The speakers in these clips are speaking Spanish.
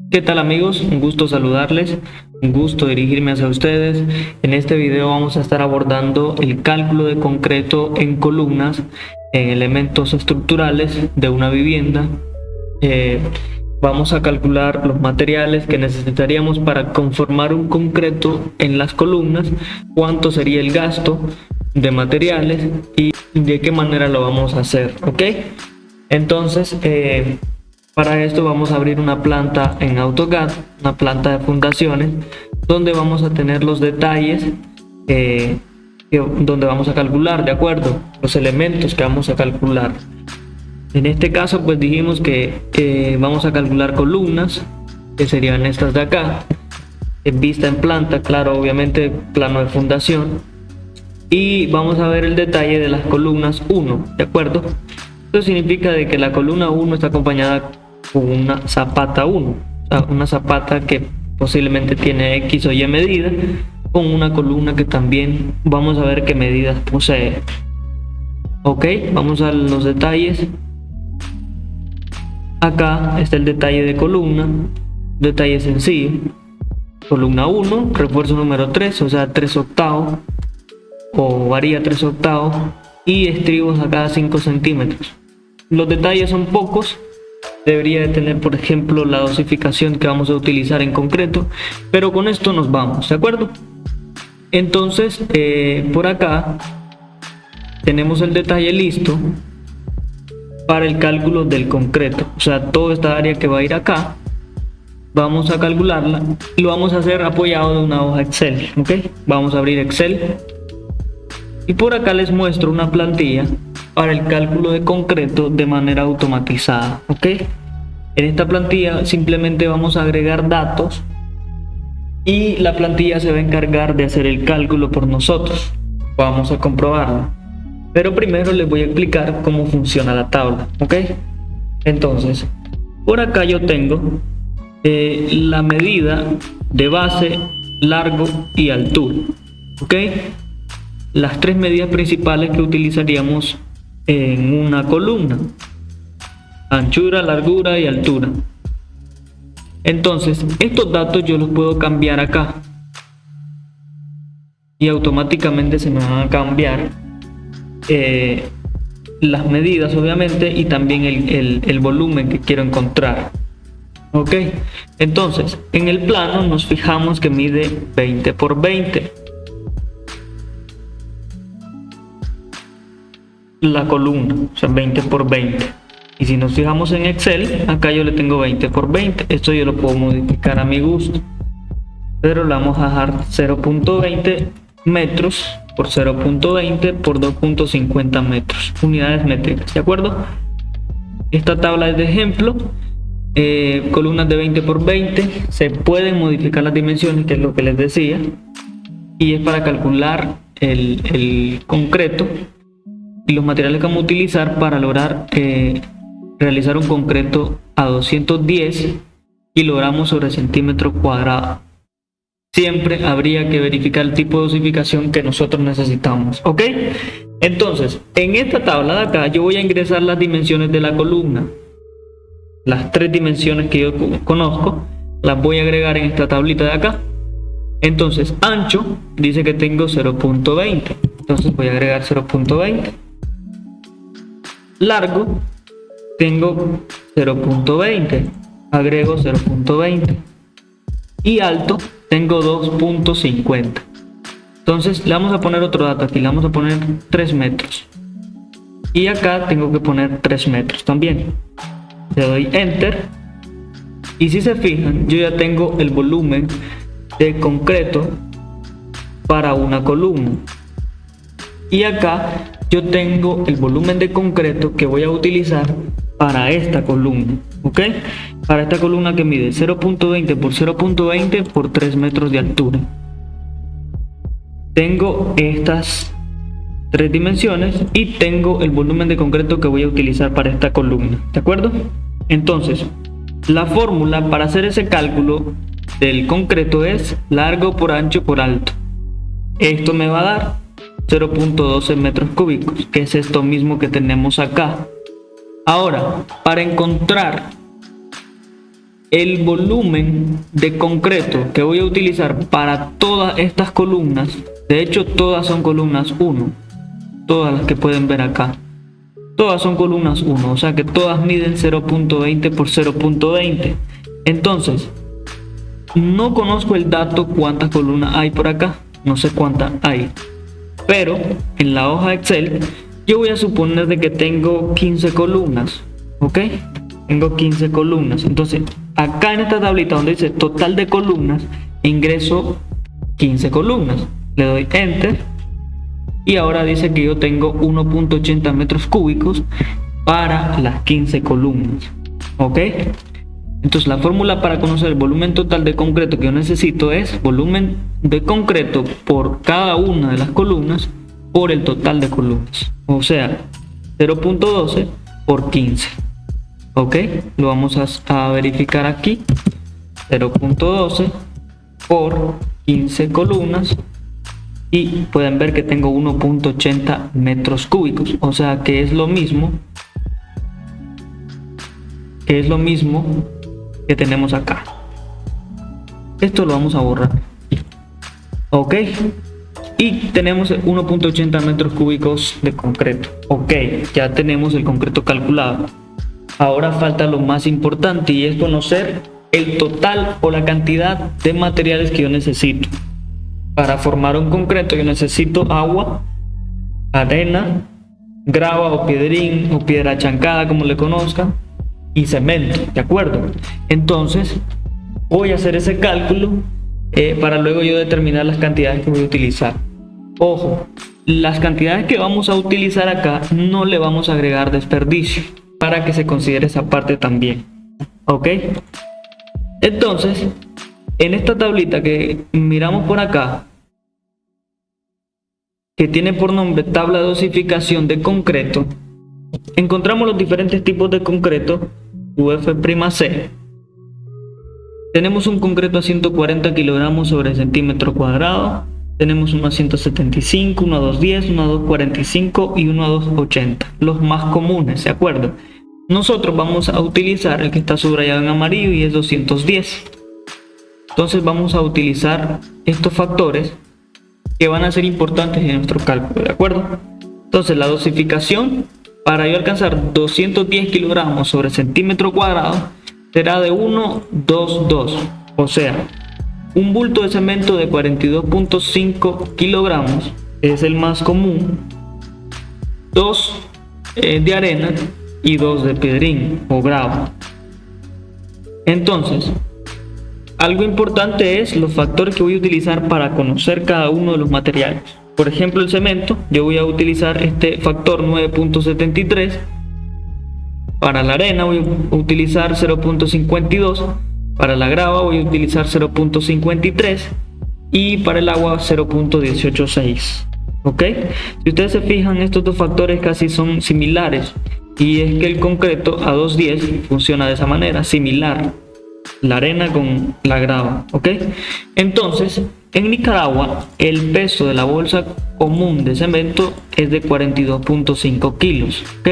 ¿Qué tal amigos? Un gusto saludarles, un gusto dirigirme hacia ustedes. En este video vamos a estar abordando el cálculo de concreto en columnas, en elementos estructurales de una vivienda. Vamos a calcular los materiales que necesitaríamos para conformar un concreto en las columnas, cuánto sería el gasto de materiales y de qué manera lo vamos a hacer, ¿ok? Entonces, para esto vamos a abrir una planta en AutoCAD, una planta de fundaciones, donde vamos a tener los detalles, donde vamos a calcular, ¿de acuerdo? Los elementos que vamos a calcular. En este caso, pues dijimos que vamos a calcular columnas, que serían estas de acá, en vista en planta, claro, obviamente plano de fundación. Y vamos a ver el detalle de las columnas 1, ¿de acuerdo? Esto significa de que la columna 1 está acompañada con una zapata 1, o sea, una zapata que posiblemente tiene X o Y medida, con una columna que también vamos a ver qué medidas posee. Ok, vamos a los detalles. Acá está el detalle de columna, detalle sencillo. Columna 1, refuerzo número 3, o sea 3/8, o varía 3/8, y estribos a cada 5 centímetros. Los detalles son pocos, debería de tener por ejemplo la dosificación que vamos a utilizar en concreto, pero con esto nos vamos, ¿de acuerdo? Entonces por acá tenemos el detalle listo para el cálculo del concreto, o sea toda esta área que va a ir acá vamos a calcularla y lo vamos a hacer apoyado de una hoja Excel, ¿ok? Vamos a abrir Excel y por acá les muestro una plantilla para el cálculo de concreto de manera automatizada, ¿ok? En esta plantilla simplemente vamos a agregar datos y la plantilla se va a encargar de hacer el cálculo por nosotros. Vamos a comprobarlo, pero primero les voy a explicar cómo funciona la tabla, ¿ok? Entonces, por acá yo tengo la medida de base, largo y altura, ¿ok? Las tres medidas principales que utilizaríamos en una columna: anchura, largura y altura. Entonces estos datos yo los puedo cambiar acá y automáticamente se me van a cambiar las medidas obviamente y también el volumen que quiero encontrar, ok. Entonces en el plano nos fijamos que mide 20 por 20 la columna, o sea 20 por 20. Y si nos fijamos en Excel, acá yo le tengo 20 por 20. Esto yo lo puedo modificar a mi gusto, pero le vamos a dejar 0.20 metros por 0.20 por 2.50 metros, unidades métricas, ¿de acuerdo? Esta tabla es de ejemplo. Columnas de 20 por 20, se pueden modificar las dimensiones, que es lo que les decía, y es para calcular el concreto y los materiales que vamos a utilizar para lograr realizar un concreto a 210 kilogramos sobre centímetro cuadrado. Siempre habría que verificar el tipo de dosificación que nosotros necesitamos, ¿ok? Entonces, en esta tabla de acá yo voy a ingresar las dimensiones de la columna. Las tres dimensiones que yo conozco las voy a agregar en esta tablita de acá. Entonces, ancho dice que tengo 0.20, entonces voy a agregar 0.20. Largo tengo 0.20, agrego 0.20, y alto tengo 2.50. entonces le vamos a poner otro dato aquí, le vamos a poner 3 metros, y acá tengo que poner 3 metros también. Le doy enter y si se fijan yo ya tengo el volumen de concreto para una columna, y acá yo tengo el volumen de concreto que voy a utilizar para esta columna, ¿ok? Para esta columna que mide 0.20 por 0.20 por 3 metros de altura. Tengo estas tres dimensiones y tengo el volumen de concreto que voy a utilizar para esta columna, ¿de acuerdo? Entonces, la fórmula para hacer ese cálculo del concreto es largo por ancho por alto. Esto me va a dar 0.12 metros cúbicos, que es esto mismo que tenemos acá. Ahora, para encontrar el volumen de concreto que voy a utilizar para todas estas columnas, de hecho todas son columnas 1, todas las que pueden ver acá, todas son columnas 1, o sea que todas miden 0.20 por 0.20. Entonces, no conozco el dato cuántas columnas hay por acá, no sé cuántas hay, pero en la hoja Excel yo voy a suponer de que tengo 15 columnas, ¿ok? Tengo 15 columnas. Entonces, acá en esta tablita donde dice total de columnas, ingreso 15 columnas. Le doy Enter. Y ahora dice que yo tengo 1.80 metros cúbicos para las 15 columnas. ¿Ok? Entonces, la fórmula para conocer el volumen total de concreto que yo necesito es volumen de concreto por cada una de las columnas por el total de columnas. O sea, 0.12 por 15. Ok, lo vamos a verificar aquí. 0.12 por 15 columnas y pueden ver que tengo 1.80 metros cúbicos, o sea que es lo mismo que tenemos acá. Esto lo vamos a borrar. Ok, y tenemos 1.80 metros cúbicos de concreto. Ok, ya tenemos el concreto calculado. Ahora falta lo más importante y es conocer el total o la cantidad de materiales que yo necesito. Para formar un concreto yo necesito agua, arena, grava o piedrín o piedra chancada como le conozcan y cemento, ¿de acuerdo? Entonces voy a hacer ese cálculo para luego yo determinar las cantidades que voy a utilizar. Ojo, las cantidades que vamos a utilizar acá no le vamos a agregar desperdicio, para que se considere esa parte también. Ok, entonces en esta tablita que miramos por acá, que tiene por nombre tabla de dosificación de concreto, encontramos los diferentes tipos de concreto UF''C. Tenemos un concreto a 140 kilogramos sobre centímetro cuadrado. Tenemos uno a 175, uno a 210, uno a 245 y uno a 280. Los más comunes, ¿de acuerdo? Nosotros vamos a utilizar el que está subrayado en amarillo y es 210. Entonces vamos a utilizar estos factores que van a ser importantes en nuestro cálculo, ¿de acuerdo? Entonces la dosificación para yo alcanzar 210 kilogramos sobre centímetro cuadrado será de 1,22. O sea, un bulto de cemento de 42.5 kilogramos es el más común, 2 de arena y 2 de piedrín o grava. Entonces, algo importante es los factores que voy a utilizar para conocer cada uno de los materiales. Por ejemplo, el cemento, yo voy a utilizar este factor 9.73. Para la arena voy a utilizar 0.52. Para la grava voy a utilizar 0.53 y para el agua 0.186. ¿Ok? Si ustedes se fijan, estos dos factores casi son similares y es que el concreto a 210 funciona de esa manera, similar, la arena con la grava. ¿Ok? Entonces, en Nicaragua el peso de la bolsa común de cemento es de 42.5 kilos. ¿Ok?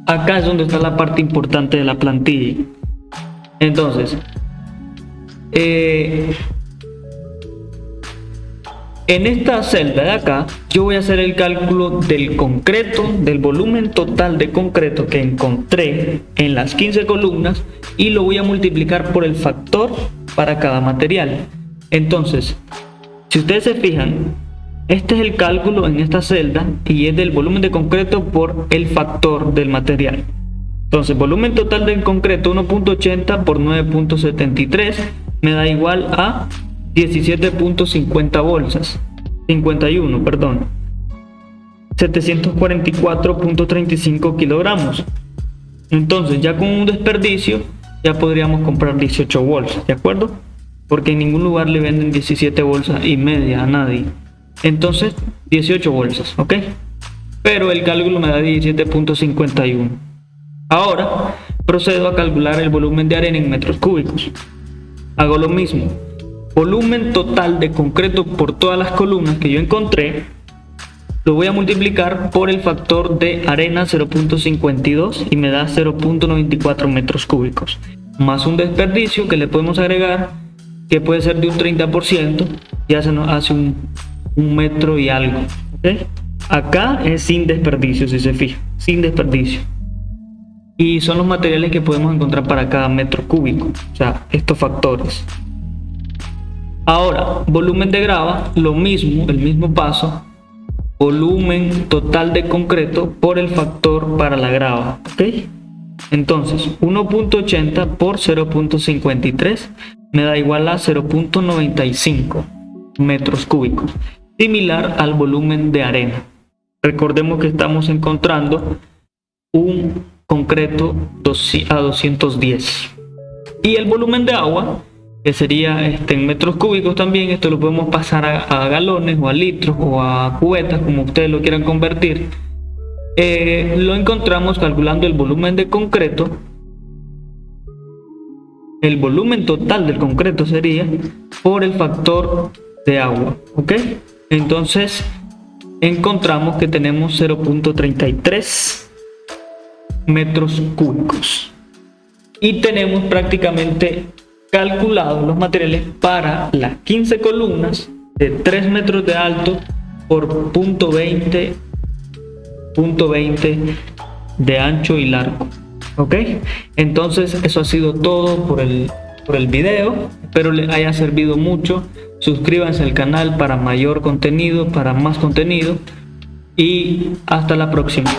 Acá es donde está la parte importante de la plantilla. Entonces, en esta celda de acá, yo voy a hacer el cálculo del concreto, del volumen total de concreto que encontré en las 15 columnas y lo voy a multiplicar por el factor para cada material. Entonces, si ustedes se fijan, este es el cálculo en esta celda y es del volumen de concreto por el factor del material. Entonces, volumen total del concreto 1.80 por 9.73 me da igual a 17.50 bolsas. 51, perdón. 744.35 kilogramos. Entonces, ya con un desperdicio, ya podríamos comprar 18 bolsas, ¿de acuerdo? Porque en ningún lugar le venden 17 bolsas y media a nadie. Entonces, 18 bolsas, ¿ok? Pero el cálculo me da 17.51. Ahora procedo a calcular el volumen de arena en metros cúbicos. Hago lo mismo. Volumen total de concreto por todas las columnas que yo encontré, lo voy a multiplicar por el factor de arena 0.52 y me da 0.94 metros cúbicos. más un desperdicio que le podemos agregar, que puede ser de un 30%, ya se nos hace un metro y algo. ¿Okay? Acá es sin desperdicio, si se fija, sin desperdicio. Y son los materiales que podemos encontrar para cada metro cúbico, o sea, estos factores. Ahora, volumen de grava, lo mismo, el mismo paso. Volumen total de concreto por el factor para la grava. ¿Ok? Entonces, 1.80 por 0.53 me da igual a 0.95 metros cúbicos, similar al volumen de arena. Recordemos que estamos encontrando un concreto a 210. Y el volumen de agua, que sería en metros cúbicos también, esto lo podemos pasar a galones o a litros o a cubetas, como ustedes lo quieran convertir. Lo encontramos calculando el volumen de concreto. El volumen total del concreto sería por el factor de agua. ¿Ok? Entonces encontramos que tenemos 0.33 metros cúbicos. Y tenemos prácticamente calculados los materiales para las 15 columnas de 3 metros de alto por .20 de ancho y largo. ¿Ok? Entonces eso ha sido todo por el video. Espero les haya servido mucho. Suscríbanse al canal para mayor contenido, para más contenido, y hasta la próxima.